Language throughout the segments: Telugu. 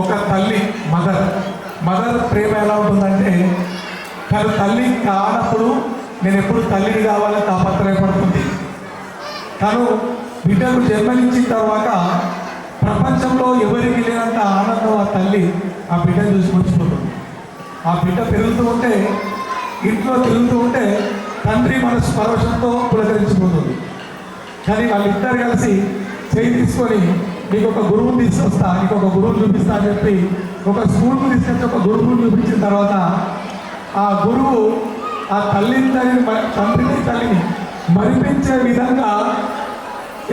ఒక తల్లి మదర్ ప్రేమ ఎలా ఉంటుందంటే, తను తల్లి కానప్పుడు నేను ఎప్పుడు తల్లిని కావాలని తాపత్రయపడుతుంది. తను బిడ్డకు జన్మనిచ్చిన తర్వాత ప్రపంచంలో ఎవరికి లేనంత ఆనందం ఆ తల్లి ఆ బిడ్డను చూసి ముచ్చిపోతుంది. ఆ బిడ్డ పెరుగుతూ ఉంటే, ఇంట్లో తిరుగుతూ ఉంటే తండ్రి మనసు పరవశంతో పులకరించిపోతుంది. కానీ వాళ్ళిద్దరు కలిసి చేయి తీసుకొని నీకు ఒక గురువుని తీసుకొస్తా, నీకు ఒక గురువుని చూపిస్తా అని చెప్పి ఒక స్కూల్కు తీసుకొచ్చి ఒక గురువుని చూపించిన తర్వాత ఆ గురువు ఆ తండ్రిని తల్లిని మరిపించే విధంగా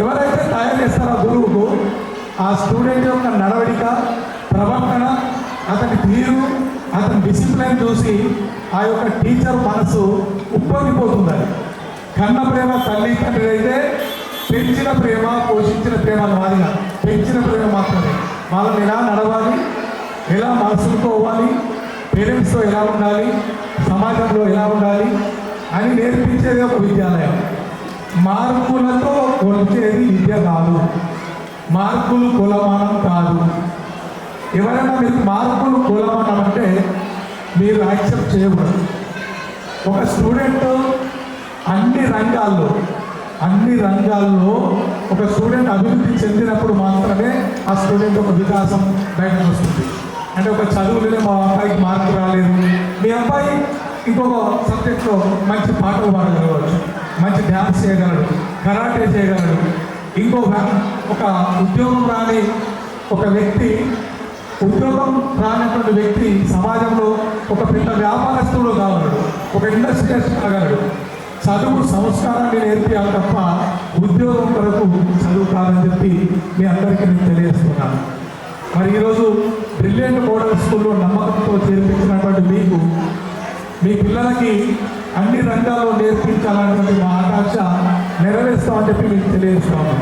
ఎవరైతే తయారు చేస్తారో ఆ గురువుకు ఆ స్టూడెంట్ యొక్క నడవడిక, ప్రవర్తన, అతని తీరు, అతని డిసిప్లిన్ చూసి ఆ యొక్క టీచర్ మనసు ఉప్పొంగిపోతుంది. కన్న ప్రేమ తల్లి తండ్రి అయితే పెంచిన ప్రేమ, పోషించిన ప్రేమ మాదిగా పెంచిన ప్రేమ మాత్రమే. వాళ్ళని ఎలా నడవాలి, ఎలా మనసులుకోవాలి, పేరెంట్స్తో ఎలా ఉండాలి, సమాజంలో ఎలా ఉండాలి అని నేర్పించేది ఒక విద్యాలయం. మార్కులతో కొలిచేది విద్య కాదు, మార్కులు కులమానం కాదు. ఎవరైనా మీరు మార్కులు కులమానం అంటే మీరు యాక్సెప్ట్ చేయకూడదు. ఒక స్టూడెంట్ అన్ని రంగాల్లో ఒక స్టూడెంట్ అభివృద్ధి చెందినప్పుడు మాత్రమే ఆ స్టూడెంట్ ఒక వికాసం బయటకు వస్తుంది. అంటే ఒక చదువులోనే మా అబ్బాయికి మార్కు రాలేదు, మీ అబ్బాయి ఇంకొక సబ్జెక్ట్లో మంచి పాటలు పాడగలవచ్చు, మంచి డ్యాన్స్ చేయగలడు, కరాటే చేయగలడు. ఒక ఉద్యోగం రానటువంటి వ్యక్తి సమాజంలో ఒక పెద్ద వ్యాపారస్తుడు కాగలడు, ఒక ఇండస్ట్రియలిస్ట్ కాగలడు. చదువు సంస్కారాన్ని నేర్పియాలి తప్ప ఉద్యోగం కొరకు చదువు కాదని చెప్పి మీ అందరికీ నేను తెలియజేస్తున్నాను. మరి ఈరోజు బ్రిలియంట్ మోడల్ స్కూల్లో నమ్మకంతో చేర్పించినటువంటి మీకు మీ పిల్లలకి అన్ని రంగాల్లో నేర్పించాలన్నటువంటి మా ఆకాంక్ష నెరవేరుస్తామని చెప్పి మీకు తెలియజేస్తున్నాము.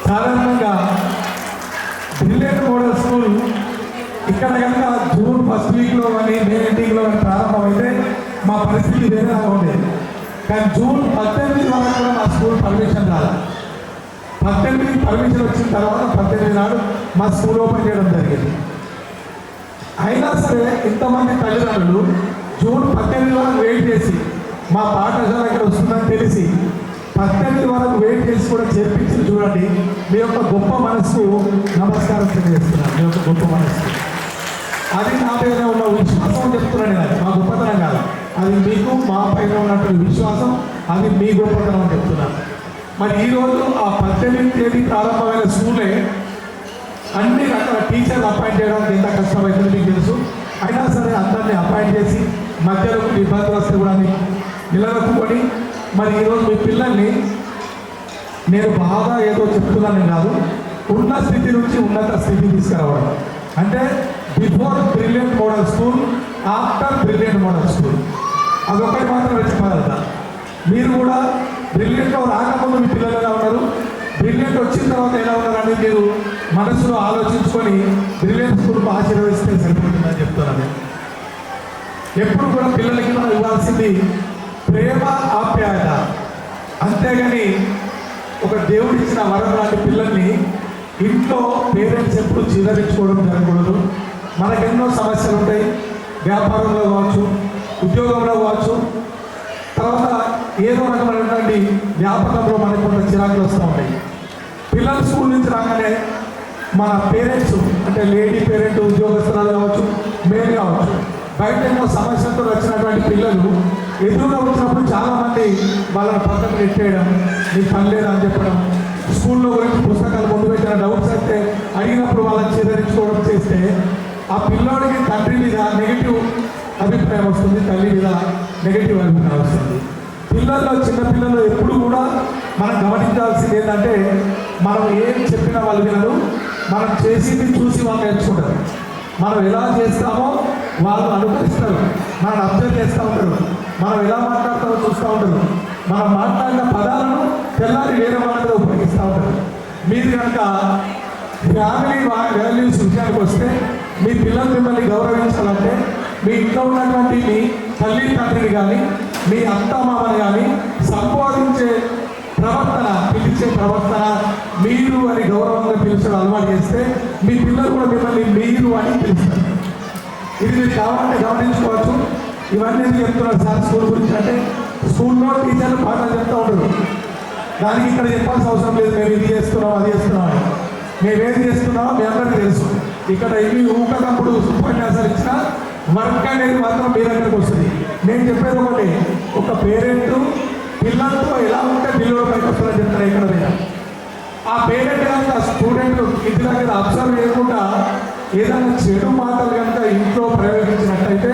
సాధారణంగా బ్రిలియంట్ మోడల్ స్కూల్ ఇక్కడ కనుక జూన్ ఫస్ట్ వీక్లో కానీ మే ఎండింగ్లో కానీ ప్రారంభమైతే మా పరిస్థితి వేరేగా ఉండేది. కానీ జూన్ 18 వరకు కూడా మా స్కూల్ పర్మిషన్ రాలేదు. 18 పర్మిషన్ వచ్చిన తర్వాత 18 నాడు మా స్కూల్ ఓపెన్ చేయడం జరిగింది. అయినా సరే ఇంతమంది తల్లిదండ్రులు జూన్ 18 వరకు వెయిట్ చేసి మా పాఠశాల ఇక్కడ వస్తుందని తెలిసి 18 వరకు వెయిట్ చేసి కూడా చేర్పించి చూడండి. మీ యొక్క గొప్ప మనసుకు నమస్కారం తెలియజేస్తున్నాను. మీ యొక్క గొప్ప మనసు అది నా పైన ఉన్న విశ్వాసం చెప్తున్నాను కదా, మా గొప్పతనం కాదు, అది మీకు మా పైన ఉన్నటువంటి విశ్వాసం, అది మీ గొప్పతనం చెప్తున్నాను. మరి ఈరోజు ఆ 18వ తేదీ ప్రారంభమైన స్కూలే అన్ని రకాల టీచర్లు అపాయింట్ చేయడానికి ఎంత కష్టమవుతుంది మీకు తెలుసు. అయినా సరే అందరినీ అపాయింట్ చేసి మధ్యలో ఇబ్బందులు వస్తే కూడా నిలదొక్కుకొని మరి ఈరోజు మీ పిల్లల్ని నేను బాగా ఏదో చెప్తున్నాను కాదు, ఉన్న స్థితి నుంచి ఉన్నత స్థితి తీసుకురావడం. అంటే before brilliant model school, after brilliant model school, అదొకటి మాత్రం చెప్పగలుగుతా. మీరు కూడా బ్రిలియంట్లో రాకముందు మీ పిల్లలు ఎలా ఉన్నారు, బ్రిలియంట్ వచ్చిన తర్వాత ఎలా ఉన్నారని మీరు మనసులో ఆలోచించుకొని బ్రిలియంట్ స్కూల్కు ఆశీర్వదిస్తే సరిపోతుందని చెప్తున్నాను. ఎప్పుడు కూడా పిల్లలకి మనం ఇవ్వాల్సింది ప్రేమ, ఆప్యాయత, అంతేగాని ఒక దేవుడిచ్చిన వరం లాంటి పిల్లల్ని ఇంట్లో పేరెంట్స్ ఎప్పుడు చీదరించుకోవడం జరగకూడదు. మనకెన్నో సమస్యలు ఉంటాయి, వ్యాపారంలో కావచ్చు, ఉద్యోగంలో కావచ్చు, తర్వాత ఏదో రకమైనటువంటి వ్యాపారంలో మనకు కొంత చిరాకులు వస్తూ ఉంటాయి. పిల్లలు స్కూల్ నుంచి రాగానే మన పేరెంట్స్ అంటే లేడీ పేరెంట్ ఉద్యోగస్తురాలు కావచ్చు, మేలు కావచ్చు, బయట ఎన్నో సమస్యలతో వచ్చినటువంటి పిల్లలు ఎదురుగా వచ్చినప్పుడు చాలామంది వాళ్ళని పక్కన నెట్టేయడం, నీకు పని లేదని చెప్పడం, స్కూల్లో గురించి పుస్తకాలు ముందు పెట్టిన డౌట్స్ అయితే అడిగినప్పుడు వాళ్ళని చేదరించుకోవడం చేస్తే ఆ పిల్లోడికి తండ్రి మీద నెగిటివ్ అభిప్రాయం వస్తుంది, తల్లి మీద నెగిటివ్ అభిప్రాయం వస్తుంది. చిన్నపిల్లలు ఎప్పుడు కూడా మనం గమనించాల్సింది ఏంటంటే మనం ఏం చెప్పినా వాళ్ళు వినరు, మనం చేసింది చూసి వాళ్ళు నేర్చుకుంటారు. మనం ఎలా చేస్తామో వాళ్ళు అనుకరిస్తారు, మనం అబ్జర్వ్ చేస్తూ ఉంటారు, మనం ఎలా మాట్లాడతామో చూస్తూ ఉంటారు, మనం మాట్లాడిన పదాలను తెల్లారి వేరే వాళ్ళతో ఉపయోగిస్తూ ఉంటారు. మీరు కనుక ఫ్యామిలీ వాల్యూస్ విషయానికి వస్తే మీ పిల్లలు మిమ్మల్ని గౌరవించాలంటే మీ ఇంట్లో ఉన్నటువంటి మీ తల్లి తండ్రిని కానీ మీ అత్తమామని కానీ సంబోధించే ప్రవర్తన, పిలిచే ప్రవర్తన మీరు అని గౌరవంగా పిలిచడం అలవాటు చేస్తే మీ పిల్లలు కూడా మిమ్మల్ని మీరు అని పిలుస్తారు. ఇది మీరు కావాలంటే గమనించుకోవచ్చు. ఇవన్నీ ఎందుకు చెప్తున్నారు సార్ స్కూల్ గురించి అంటే, స్కూల్లో టీచర్లు పాఠాలు చెప్తూ ఉంటారు, దానికి ఇక్కడ చెప్పాల్సిన అవసరం లేదు. మేము ఇది చేస్తున్నాం అది చేస్తున్నాం అని. మేమేది చేస్తున్నామో మీ అందరికీ తెలుసు. ఇక్కడ ఇవి ఊకప్పుడు ఉపన్యాసాలు ఇచ్చిన వర్క్ అనేది మాత్రం మీ దగ్గరకు వస్తుంది. నేను చెప్పేది ఒకటి, ఒక పేరెంట్ పిల్లలతో ఎలా ఉంటే పిల్లలు పైకి వస్తుందని చెప్తారు ఇక్కడ మీద. ఆ పేరెంట్ కనుక స్టూడెంట్ ఇంటి దగ్గర అబ్జర్వ్ చేయకుండా ఏదైనా చెడు మాటలు కనుక ఇంట్లో ప్రయోగించినట్టయితే,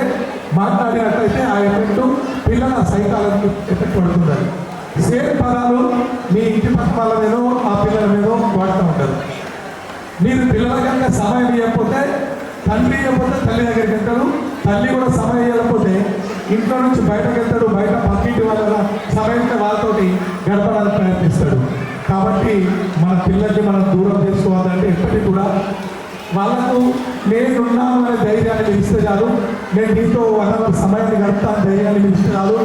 మాట్లాడినట్టయితే ఆ ఎఫెక్ట్ పిల్లల సైకాలజీ ఎఫెక్ట్ పడుతుంది. సేమ్ పదాలు మీ ఇంటి పక్క వాళ్ళ మీదో ఆ పిల్లల మీదో వాడుతూ ఉంటారు. మీరు పిల్లల కనుక సమయం ఇవ్వకపోతే, తండ్రి ఇవ్వకపోతే తల్లి దగ్గరికి వెళ్తాడు, తల్లి కూడా సమయం ఇవ్వకపోతే ఇంట్లో నుంచి బయటకు వెళ్తాడు, బయట పక్కింటి వాళ్ళ సమయంతో వాళ్ళతోటి గడపడానికి ప్రయత్నిస్తాడు. కాబట్టి మన పిల్లల్ని మనం దూరం చేసుకోవాలంటే ఎప్పటికీ కూడా వాళ్ళకు నేనున్నాను అనే ధైర్యాన్ని మీరు ఇస్తే చాలు, నేను నీతో వాళ్ళ సమయాన్ని గడుపుతాను ధైర్యాన్ని మీరు ఇస్తే చాలు.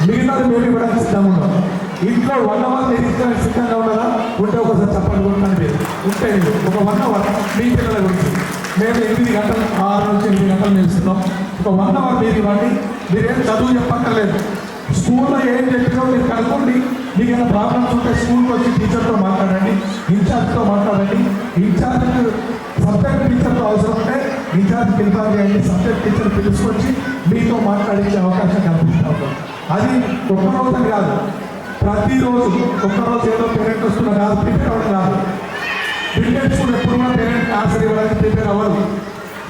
మిగతాది మేము ఇవ్వడానికి సిద్ధంగా ఉన్నాం. ఇంట్లో 1 hour నేర్పించడానికి సిద్ధంగా ఉన్నారా? ఉంటే ఒకసారి చెప్పండి. ఉంటాను మీరు ఉంటే ఒక 1 hour మీ పిల్లల గురించి. మేము 8 గంటలు 6 నుంచి 8 గంటలు నేర్చుకున్నాం. ఒక 1 hour మీరు ఇవ్వండి. మీరేం చదువు చెప్పక్కర్లేదు, స్కూల్లో ఏం చెప్పినో మీరు కనుక్కోండి. మీకు ఏమైనా ప్రాబ్లమ్స్ ఉంటే స్కూల్కి వచ్చి టీచర్తో మాట్లాడండి, ఇన్ఛార్జ్తో మాట్లాడండి. ఇన్ఛార్జ్ సబ్జెక్ట్ టీచర్తో అవసరం ఉంటే ఇన్ఛార్జ్ పిలుపాలి చేయండి, సబ్జెక్ట్ టీచర్ పిలుచుకొచ్చి మీతో మాట్లాడించే అవకాశం కల్పిస్తూ ఉంటాం. అది ఒక్క రోజు కాదు, ప్రతిరోజు. ఒక్కరోజు ఏదో పేరెంట్ వస్తున్నా కాదు, ప్రిపేర్ అవ్వడం కాదు. బిల్డెంట్స్ కూడా ఎప్పుడు కూడా పేరెంట్ ఆన్సర్ ఇవ్వడానికి ప్రిపేర్ అవ్వరు.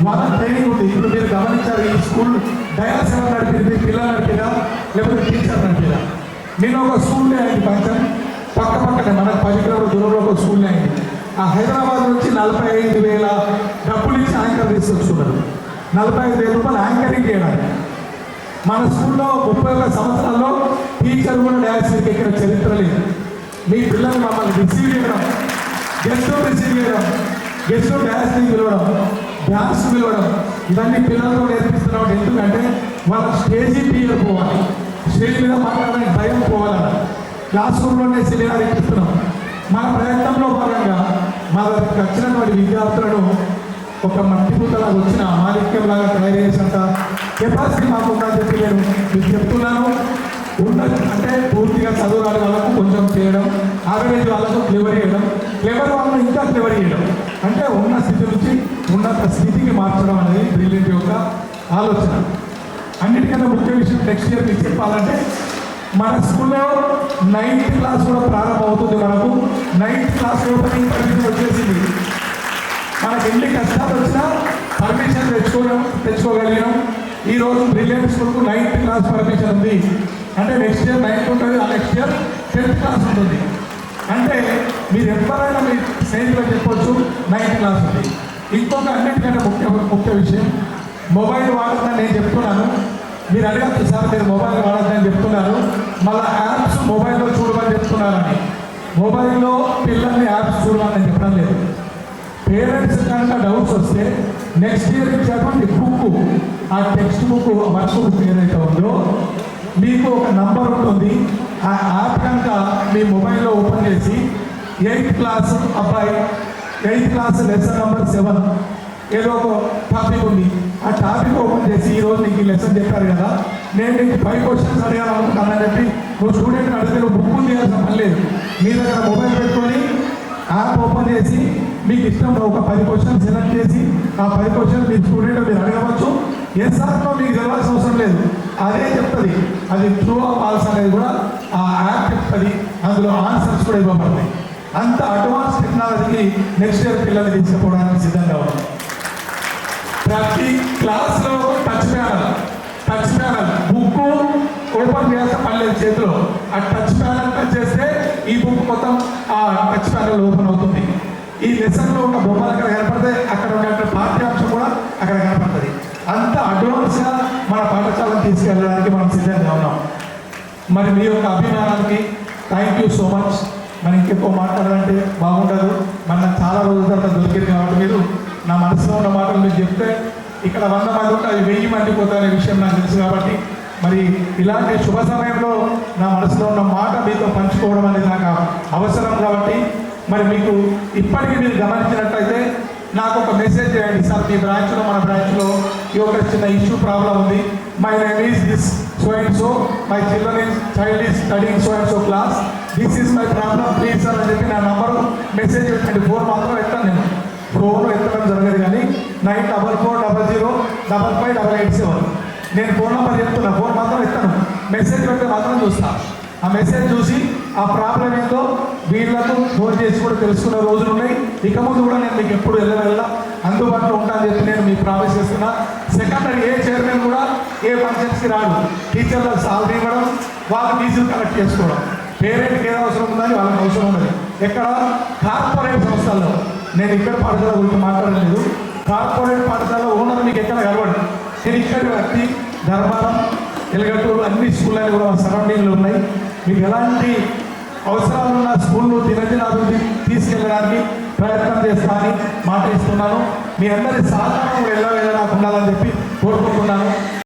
వాళ్ళ ట్రైనింగ్ ఉంది. ఇప్పుడు మీరు గమనించారు, ఈ స్కూల్ డయాస్ ఎవరు నడిపింది? పిల్లలు నడిపినా లేకపోతే టీచర్ నడిపినా? నేను ఒక స్కూల్లో అయింది ఫంక్షన్ పక్కనే మనకు 10 కిలోమీటర్ల దూరంలో ఒక స్కూల్లో అయింది. ఆ హైదరాబాద్ నుంచి 45,000 డబ్బులు ఇచ్చి యాంకర్ తీసుకొచ్చుకున్నారు. 45,000 రూపాయలు యాంకరింగ్ చేయడానికి. మన స్కూల్లో 31 సంవత్సరాల్లో టీచర్ కూడా డ్యాన్స్ ఎక్కిన చరిత్ర లేదు. మీ పిల్లలు మమ్మల్ని రిసీవ్ చేయడం, గెస్ట్ రిసీవ్ చేయడం, గెస్ట్ డ్యాన్స్ని పిలవడం, డ్యాన్స్ పిలవడం, ఇవన్నీ పిల్లలతో నేర్పిస్తున్నాం. ఎందుకంటే వాళ్ళ స్టేజీ ఫియర్ పోవాలి, స్టేజ్ మీద మాట్లాడడానికి భయం పోవాలన్న. క్లాస్ రూమ్లోనే సెమినార్ ఇప్పిస్తున్నాం. మన ప్రయత్నంలో భాగంగా మా దగ్గరికి వచ్చినటువంటి విద్యార్థులను ఒక మట్టి పుట్టలాగా వచ్చిన మాలిక్యంలాగా తయారు చేసేంత కెపాసిటీ మాకు ఉందని చెప్పి నేను మీకు చెప్తున్నాను. అంటే పూర్తిగా చదువు రాని వాళ్ళకు కొంచెం చేయడం, యావరేజ్ వాళ్ళకు క్లెవర్ చేయడం, క్లెవర్ వాళ్ళను ఇంకా క్లెవర్ చేయడం, అంటే ఉన్న స్థితి నుంచి ఉన్నత స్థితికి మార్చడం అనేది బ్రిలియంట్ యొక్క ఆలోచన. అన్నిటికన్నా ముఖ్య విషయం నెక్స్ట్ ఇయర్ మీకు చెప్పాలంటే, మన స్కూల్లో 9th క్లాస్ కూడా ప్రారంభం అవుతుంది. మనకు 9th క్లాస్ ఓపెనింగ్ పర్మిషన్ వచ్చేసింది. మనకు ఎన్ని కష్టాలు వచ్చినా పర్మిషన్ తెచ్చుకోగలిగినాం. ఈరోజు బ్రిలియంట్ స్కూల్కు 9th క్లాస్ పర్మిషన్ ఉంది. అంటే నెక్స్ట్ ఇయర్ 9th ఉంటుంది, ఆ నెక్స్ట్ ఇయర్ 10th క్లాస్ ఉంటుంది. అంటే మీరు ఎవరైనా మీ స్నేహితులకు చెప్పవచ్చు 9th క్లాస్ ఉంది. ఇంకొక అన్నిటికంటే ముఖ్య విషయం, మొబైల్ వాడద్దని నేను చెప్తున్నాను. మీరు అడగచ్చు సార్, మీరు మొబైల్ వాడద్దని చెప్తున్నారు, మళ్ళీ యాప్స్ మొబైల్లో చూడమని చెప్తున్నారని. మొబైల్లో పిల్లల్ని యాప్స్ చూడమని నేను చెప్పడం లేదు. పేరెంట్స్ కనుక డౌట్స్ వస్తే నెక్స్ట్ ఇయర్ ఇచ్చేటువంటి బుక్, ఆ టెక్స్ట్ బుక్ వర్క్ బుక్ ఏదైతే ఉందో మీకు ఒక నంబర్ ఉంటుంది. ఆ యాప్ కనుక మీ మొబైల్లో ఓపెన్ చేసి 8th క్లాస్ అబ్బాయి 8th క్లాస్ లెసన్ నెంబర్ 7 ఏదో ఒక టాపిక్ ఉంది, ఆ టాపిక్ ఓపెన్ చేసి ఈరోజు నీకు ఈ లెసన్ చెప్పారు కదా, నేను నీకు 5 క్వశ్చన్స్ అడగాలనుకుంటానని చెప్పి నువ్వు స్టూడెంట్ అడిగితే నువ్వు బుక్ తీయాల్సిన పని లేదు. మీ దగ్గర మొబైల్ పెట్టుకొని యాప్ ఓపెన్ చేసి మీకు ఇష్టం ఒక 10 క్వశ్చన్స్ సెలెక్ట్ చేసి ఆ 10 క్వశ్చన్స్ మీ స్టూడెంట్ మీరు అడగవచ్చు. ఎస్ఆర్లో మీకు తెలవాల్సిన అవసరం లేదు, అదే చెప్తుంది. అది ట్రూ ఆర్ ఫాల్స్ అనేది కూడా ఆ యాప్ చెప్తుంది. అందులో ఆన్సర్స్ కూడా ఇవ్వబడతాయి. అంత అడ్వాన్స్ టెక్నాలజీకి నెక్స్ట్ ఇయర్ పిల్లల్ని తీసుకుపోవడానికి సిద్ధంగా ఉన్నాం. ప్రతి క్లాస్లో టచ్ ప్యానల్ బుక్ ఓపెన్ చేస్తే పర్లేదు చేతిలో, ఆ టచ్ ప్యానల్ టచ్ చేస్తే ఈ బుక్ మొత్తం ఆ టచ్ ప్యానల్ ఓపెన్ అవుతుంది. ఈ లెసన్లో ఉన్న బొమ్మలు అక్కడ కనపడితే అక్కడ ఉన్న పాఠ్యాంశం కూడా అక్కడ కనపడుతుంది. అంత అడ్వాన్స్గా మన పాఠశాలను తీసుకెళ్ళడానికి మనం సిద్ధంగా ఉన్నాం. మరి మీ యొక్క అభిమానానికి థ్యాంక్ యూ సో మచ్. మరి ఇంకెక్కువ మాట్లాడాలంటే బాగుండదు, మన చాలా రోజుల తర్వాత దొరికింది కాబట్టి మీరు నా మనసులో ఉన్న మాటలు మీరు చెప్తే ఇక్కడ 100 మంది ఉంటే అది 1000 మంది పోతారనే విషయం నాకు తెలుసు. కాబట్టి మరి ఇలాంటి శుభ సమయంలో నా మనసులో ఉన్న మాట మీతో పంచుకోవడం అనేది నాకు అవసరం. కాబట్టి మరి మీకు ఇప్పటికీ మీరు గమనించినట్లయితే నాకు ఒక మెసేజ్ చేయండి సార్, మీ బ్రాంచ్లో మన బ్రాంచ్లో ఈ ఒక చిన్న ఇష్యూ ప్రాబ్లం ఉంది. My name is this so and so, my child is studying so and so class, this is my problem please sir అని చెప్పి నా నంబరు మెసేజ్ పెట్టండి. ఫోన్ మాత్రం ఎత్తాను, నేను ఫోన్ ఎత్తడం జరగదు కానీ 9440055887 నేను ఫోన్ నెంబర్ చెప్తున్నా, ఫోన్ మాత్రం ఎత్తాను, మెసేజ్ పెడితే మాత్రం చూస్తాను. ఆ మెసేజ్ చూసి ఆ ప్రాబ్లం ఏందో వీళ్ళకు ఫోన్ చేసి కూడా తెలుసుకునే రోజులు ఉన్నాయి. ఇక ముందు కూడా నేను మీకు ఎప్పుడు వెళ్ళ అందుబాటులో ఉంటానని చెప్పి నేను మీకు ప్రామిస్ చేస్తున్నా. సెకండరీ ఏ చైర్మన్ కూడా ఏ ఫంక్షన్స్కి రాడు, టీచర్లకు సాలరీ ఇవ్వడం, వాళ్ళు ఫీజులు కలెక్ట్ చేసుకోవడం, పేరెంట్కి ఏదో అవసరం ఉందని వాళ్ళకి అవసరం ఉన్నది. ఎక్కడ కార్పొరేట్ సంస్థల్లో, నేను ఇక్కడ పాఠశాల గురించి మాట్లాడలేదు, కార్పొరేట్ పాఠశాల ఓనర్ మీకు ఎక్కడ కలవడు. నేను ఇక్కడ వ్యక్తి ధర్మారం, ఎలగట్టూరు అన్ని స్కూళ్ళని కూడా సరౌండింగ్లో ఉన్నాయి. మీకు ఎలాంటి అవసరాలున్న స్కూళ్ళు దినదినాభివృద్ధి తీసుకెళ్ళడానికి ప్రయత్నం చేస్తానని మాట ఇస్తున్నాను. మీ అందరి సహకారం కూడా ఎలా నాకు ఉండాలని చెప్పి కోరుకుంటున్నాను.